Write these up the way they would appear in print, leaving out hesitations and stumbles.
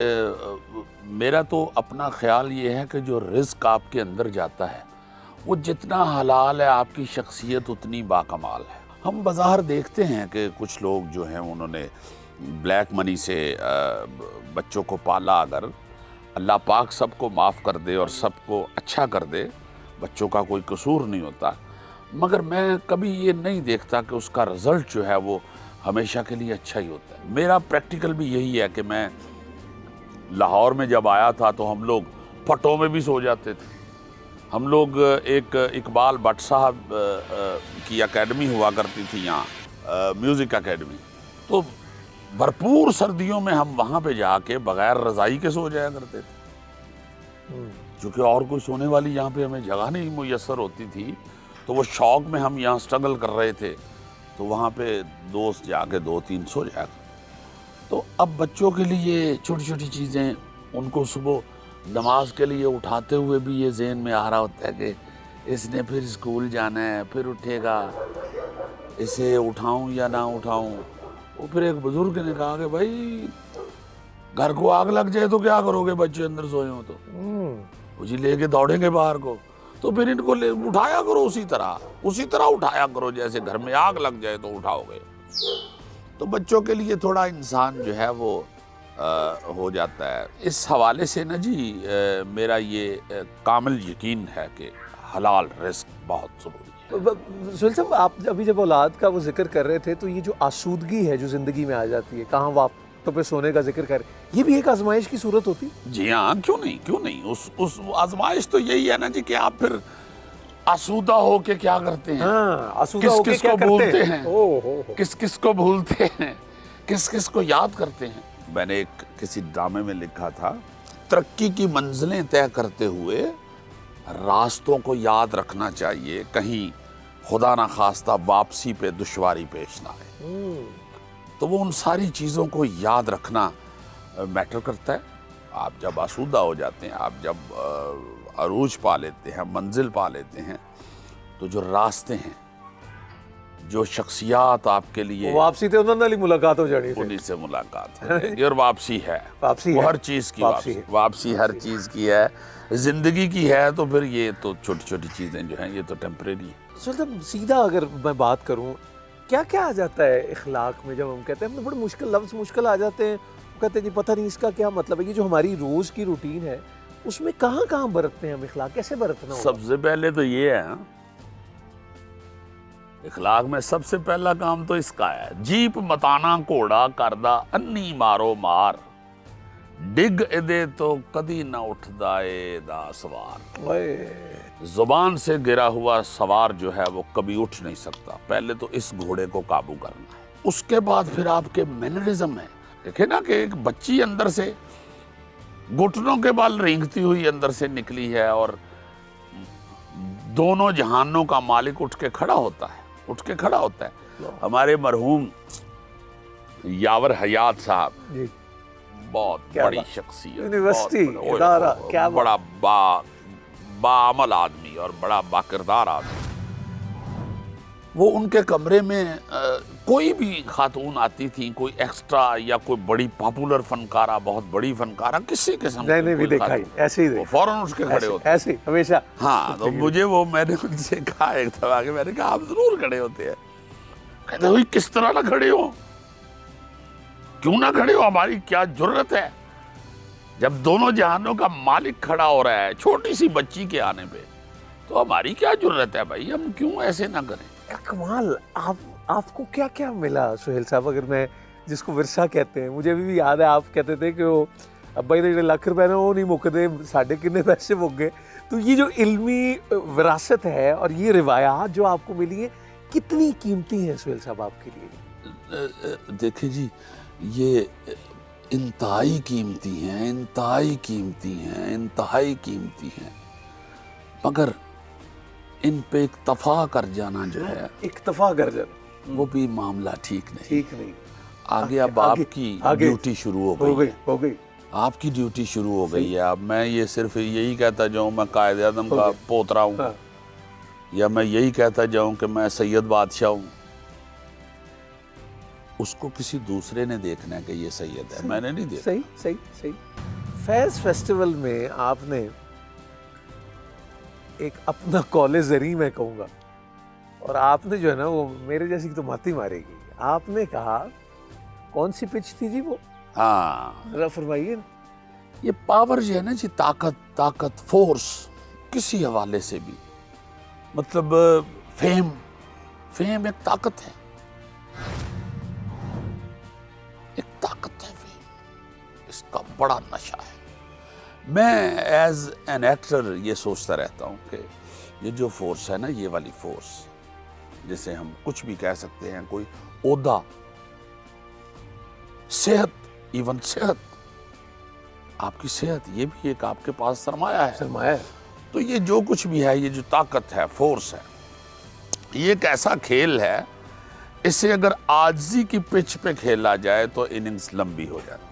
میرا تو اپنا خیال یہ ہے کہ جو رزق آپ کے اندر جاتا ہے وہ جتنا حلال ہے آپ کی شخصیت اتنی باکمال ہے۔ ہم بظاہر دیکھتے ہیں کہ کچھ لوگ جو ہیں انہوں نے بلیک منی سے بچوں کو پالا، اگر اللہ پاک سب کو معاف کر دے اور سب کو اچھا کر دے، بچوں کا کوئی قصور نہیں ہوتا، مگر میں کبھی یہ نہیں دیکھتا کہ اس کا رزلٹ جو ہے وہ ہمیشہ کے لیے اچھا ہی ہوتا ہے۔ میرا پریکٹیکل بھی یہی ہے کہ میں لاہور میں جب آیا تھا تو ہم لوگ پھٹوں میں بھی سو جاتے تھے۔ ہم لوگ ایک اقبال بٹ صاحب کی اکیڈمی ہوا کرتی تھی یہاں، میوزک اکیڈمی، تو بھرپور سردیوں میں ہم وہاں پہ جا کے بغیر رضائی کے سو جایا کرتے تھے، چونکہ اور کوئی سونے والی یہاں پہ ہمیں جگہ نہیں میسر ہوتی تھی، تو وہ شوق میں ہم یہاں سٹرگل کر رہے تھے، تو وہاں پہ دوست جا کے 2-3 سو جایا کرتے۔ تو اب بچوں کے لیے چھوٹی چھوٹی چیزیں، ان کو صبح نماز کے لیے اٹھاتے ہوئے بھی یہ ذہن میں آ رہا ہوتا ہے کہ اس نے پھر اسکول جانا ہے، پھر اٹھے گا، اسے اٹھاؤں یا نہ اٹھاؤں۔ وہ پھر ایک بزرگ نے کہا کہ بھائی گھر کو آگ لگ جائے تو کیا کرو گے، بچے اندر سوئے ہوں تو وہ جی لے کے دوڑیں گے باہر کو، تو پھر ان کو اٹھایا کرو اسی طرح اٹھایا کرو جیسے گھر میں آگ لگ جائے تو اٹھاؤ گے۔ تو بچوں کے لیے تھوڑا انسان جو ہے وہ ہو جاتا ہے۔ اس حوالے سے نا جی میرا یہ کامل یقین ہے کہ حلال رزق بہت ضروری ہے۔ سہیل صاحب، آپ ابھی جب اولاد کا وہ ذکر کر رہے تھے تو یہ جو آسودگی ہے جو زندگی میں آ جاتی ہے، کہاں وقتوں پہ سونے کا ذکر کر رہے، یہ بھی ایک آزمائش کی صورت ہوتی؟ جی ہاں، کیوں نہیں۔ اس آزمائش تو یہی ہے نا جی کہ آپ پھر آسودہ ہو کے کیا کرتے ہیں، کس کس کو بھولتے ہیں، کس کس کو بھولتے ہیں، کس کس کو یاد کرتے ہیں۔ میں نے ایک کسی ڈرامے میں لکھا تھا، ترقی کی منزلیں طے کرتے ہوئے راستوں کو یاد رکھنا چاہیے، کہیں خدا نہ خواستہ واپسی پہ دشواری پیش نہ آئے۔ تو وہ ان ساری چیزوں کو یاد رکھنا میٹر کرتا ہے۔ آپ جب آسودہ ہو جاتے ہیں، آپ جب عروج پا لیتے ہیں، منزل پا لیتے ہیں، تو جو راستے ہیں، جو شخصیات آپ کے لیے، واپسی تے انہوں نے ملاقات ہو جانی، انہی سے ملاقات ہو جائے گی، اور واپسی ہے، واپسی وہ ہے، ہر چیز کی واپسی ہر چیز کی ہے، زندگی کی ہے، تو پھر یہ تو چھوٹی چھوٹی چیزیں جو ہیں یہ تو ٹیمپریری ہیں۔ صاحب سیدھا اگر میں بات کروں، کیا کیا آ جاتا ہے اخلاق میں؟ جب ہم کہتے ہیں ہم بڑے مشکل لفظ مشکل آ جاتے ہیں، کہتے ہیں جی پتہ نہیں اس کا کیا مطلب ہے۔ یہ جو ہماری روز کی روٹین ہے اس میں کہاں کہاں برتتے ہیں ہم اخلاق، کیسے برتنا ہوگا؟ سب سے پہلے تو یہ ہے، اخلاق میں سب سے پہلا کام تو اس کا ہے، جیپ متانا گھوڑا کردہ انی مارو مار، ڈگ ادے تو کدی نہ اٹھدا اے دا سوار۔ زبان سے گرا ہوا سوار جو ہے وہ کبھی اٹھ نہیں سکتا۔ پہلے تو اس گھوڑے کو قابو کرنا ہے، اس کے بعد پھر آپ کے مینرزم ہے۔ دیکھیں نا کہ ایک بچی اندر سے گھٹنوں کے بال رینگتی ہوئی اندر سے نکلی ہے، اور دونوں جہانوں کا مالک اٹھ کے کھڑا ہوتا ہے۔ ہمارے مرحوم یاور حیات صاحب، بہت بڑی شخصیت، یونیورسٹی ادارہ، کیا بڑا باعمل آدمی اور بڑا باکردار آدمی۔ وہ ان کے کمرے میں کوئی بھی خاتون آتی تھی، کوئی ایکسٹرا یا کوئی بڑی پاپولر فنکارہ، بہت بڑی فنکارہ، کسی قسم کی بھی دیکھا ہی ایسے ہی، وہ فوراً اٹھ کے کھڑے ہوتے ایسے ہمیشہ۔ ہاں، تو مجھے وہ میں نے ان سے کہا ایک دفعہ کہ میں نے کہا آپ ضرور کھڑے ہوتے ہیں۔ کہتے ہوئی کس طرح نہ کھڑے ہو، کیوں نہ کھڑے ہو، ہماری کیا جرت ہے، جب دونوں جہانوں کا مالک کھڑا ہو رہا ہے چھوٹی سی بچی کے آنے پہ، تو ہماری کیا جرت ہے بھائی، ہم کیوں ایسے نہ کریں۔ کمال، آپ کو کیا کیا ملا سہیل صاحب؟ اگر میں جس کو ورثہ کہتے ہیں، مجھے بھی یاد ہے آپ کہتے تھے کہ وہ ابا جی نے لاکھ روپے نا وہ نہیں مکتے، ساڑھے کنے پیسے مک گئے۔ تو یہ جو علمی وراثت ہے اور یہ روایات جو آپ کو ملی ہیں، کتنی قیمتی ہیں سہیل صاحب آپ کے لیے؟ دیکھیں جی، یہ انتہائی قیمتی ہیں، مگر ان پہ اکتفا کر جانا جو ہے، اکتفا کر جانا، وہ بھی معاملہ ٹھیک نہیں۔ آگے اب آپ کی ڈیوٹی شروع ہو گئی، آپ کی ڈیوٹی شروع ہو گئی ہے۔ اب میں یہ صرف یہی کہتا جاؤں میں قائد اعظم کا پوترا ہوں، یا میں یہی کہتا جاؤں کہ میں سید بادشاہ ہوں، اس کو کسی دوسرے نے دیکھنا ہے کہ یہ سید ہے, میں نے نہیں دیکھا. صحیح. فیض فیسٹیول میں آپ نے ایک اپنا کالج زریں میں کہوں گا, اور آپ نے جو ہے نا وہ میرے جیسی تو ماتی مارے گی, آپ نے کہا کون سی پچ تھی جی وہ؟ ہاں, ذرا فرمائیے. یہ پاور جو ہے نا جی, طاقت, فورس, کسی حوالے سے بھی, مطلب فیم ایک طاقت ہے, فیم, اس کا بڑا نشہ ہے. میں ایز این ایکٹر یہ سوچتا رہتا ہوں کہ یہ جو فورس ہے نا, یہ والی فورس جسے ہم کچھ بھی کہہ سکتے ہیں, کوئی عہدہ, صحت, ایون صحت, آپ کی صحت, یہ بھی ایک آپ کے پاس سرمایہ ہے. تو یہ جو کچھ بھی ہے, یہ جو طاقت ہے, فورس ہے, یہ ایک ایسا کھیل ہے, اسے اگر عاجزی کی پچ پہ کھیلا جائے تو اننگز لمبی ہو جاتی ہے.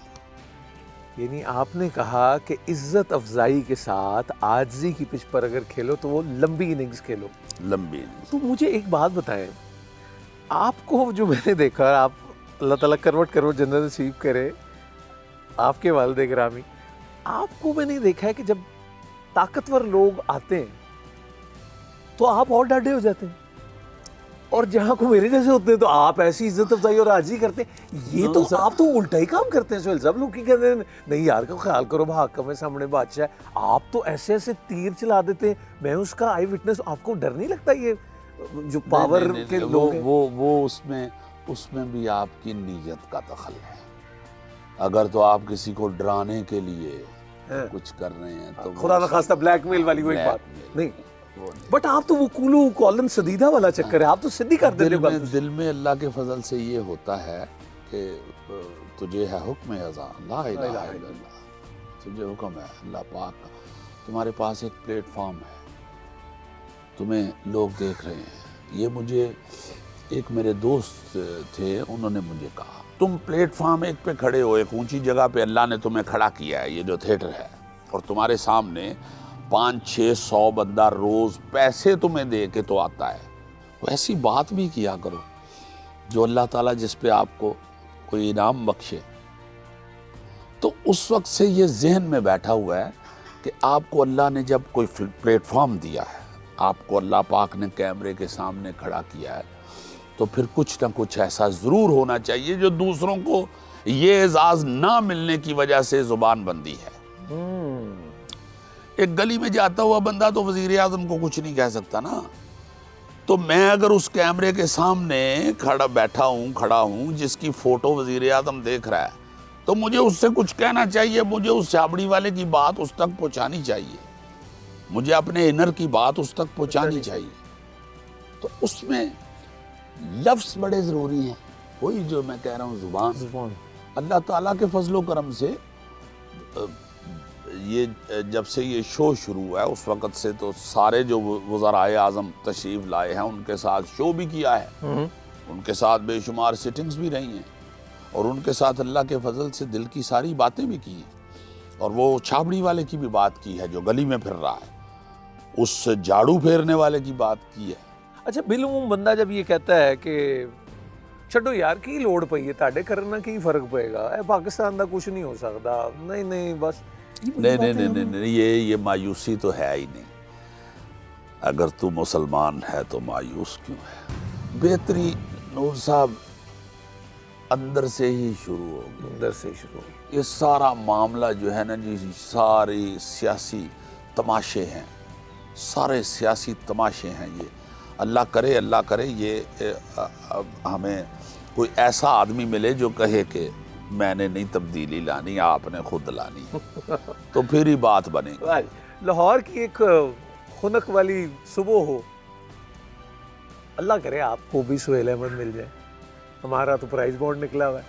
یعنی آپ نے کہا کہ عزت افزائی کے ساتھ عاجزی کی پچ پر اگر کھیلو تو وہ لمبی اننگز کھیلو. لمبی اننگز. تو مجھے ایک بات بتائیں, آپ کو جو میں نے دیکھا, آپ اللہ تعالیٰ کروٹ جنت نصیب کرے آپ کے والد گرامی, آپ کو میں نے دیکھا ہے کہ جب طاقتور لوگ آتے ہیں تو آپ اور ڈاڈے ہو جاتے ہیں, اور جہاں کو میرے جیسے ہوتے ہیں تو آپ ایسی عزت افزائی اور عاجزی کرتے ہیں. یہ تو آپ تو الٹا ہی کام کرتے ہیں سہیل صاحب. لوگ کی کہتے ہیں نہیں یار کا خیال کرو, حاکم ہے سامنے بادشاہ ہے, آپ تو ایسے تیر چلا دیتے ہیں. میں اس کا آئی وٹنس. آپ کو ڈر نہیں لگتا یہ جو پاور کے لوگ ہیں؟ وہ اس میں بھی آپ کی نیت کا دخل ہے. اگر تو آپ کسی کو ڈرانے کے لیے کچھ کر رہے ہیں تو خدا نخواستہ بلیک میل والی کوئی بات نہیں, بٹ آپ تو وہ کولو کالن سدیدہ والا چکر ہے, آپ تو سدھی کر دیتے ہو. دل میں اللہ کے فضل سے یہ ہوتا ہے کہ تجھے ہے حکم ازاں, لا الہ الا اللہ, تجھے حکم ہے اللہ پاک کا, تمہارے پاس ایک پلیٹ فارم ہے, تمہیں لوگ دیکھ رہے ہیں. یہ مجھے ایک میرے دوست تھے, انہوں نے مجھے کہا تم پلیٹ فارم ایک پہ کھڑے ہو, ایک اونچی جگہ پہ اللہ نے تمہیں کھڑا کیا ہے, یہ جو تھیٹر ہے, اور تمہارے سامنے 500-600 بندہ روز پیسے تمہیں دے کے تو آتا ہے. ویسی بات بھی کیا کرو جو اللہ تعالیٰ جس پہ آپ کو کوئی انعام بخشے. تو اس وقت سے یہ ذہن میں بیٹھا ہوا ہے کہ آپ کو اللہ نے جب کوئی پلیٹ فارم دیا ہے, آپ کو اللہ پاک نے کیمرے کے سامنے کھڑا کیا ہے, تو پھر کچھ نہ کچھ ایسا ضرور ہونا چاہیے جو دوسروں کو یہ اعزاز نہ ملنے کی وجہ سے زبان بندی ہے. ایک گلی میں جاتا ہوا بندہ تو وزیر اعظم کو کچھ نہیں کہہ سکتا نا. تو میں اگر اس کیمرے کے سامنے کھڑا ہوں جس کی فوٹو وزیر اعظم دیکھ رہا ہے, تو مجھے اس سے کچھ کہنا چاہیے, مجھے اس چھابڑی والے کی بات اس تک پہنچانی چاہیے, مجھے اپنے انر کی بات اس تک پہنچانی چاہیے. تو اس میں لفظ بڑے ضروری ہیں. وہی جو میں کہہ رہا ہوں, زبان. اللہ تعالیٰ کے فضل و کرم سے یہ جب سے یہ شو شروع ہوا ہے اس وقت سے تو سارے جو وزرائے اعظم تشریف لائے ہیں ان کے ساتھ شو بھی کیا ہے, ان کے ساتھ بے شمار سیٹنگز بھی رہی ہیں, اور ان کے ساتھ اللہ کے فضل سے دل کی ساری باتیں بھی کی ہیں. اور وہ چھابڑی والے کی بھی بات کی ہے جو گلی میں پھر رہا ہے, اس جھاڑو پھیرنے والے کی بات کی ہے. اچھا, بالعموم بندہ جب یہ کہتا ہے کہ چھڈو یار کی لوڑ پئی ہے تاڈے کرنا کی فرق پئے گا, اے پاکستان دا کچھ نہیں ہو سکتا, نہیں بس نہیں, یہ مایوسی تو ہے ہی نہیں. اگر تو مسلمان ہے تو مایوس کیوں ہے؟ بہتری نور صاحب اندر سے ہی شروع ہوگی. یہ سارا معاملہ جو ہے نا جی, ساری سیاسی تماشے ہیں, سارے سیاسی تماشے ہیں. یہ اللہ کرے یہ ہمیں کوئی ایسا آدمی ملے جو کہے کہ میں نے نہیں تبدیلی لانی, آپ نے خود لانی, تو پھر ہی بات بنے گی. لاہور کی ایک خنک والی صبح ہو, اللہ کرے آپ کو بھی سہیل احمد مل جائے. ہمارا تو پرائز بانڈ نکلا ہوا ہے.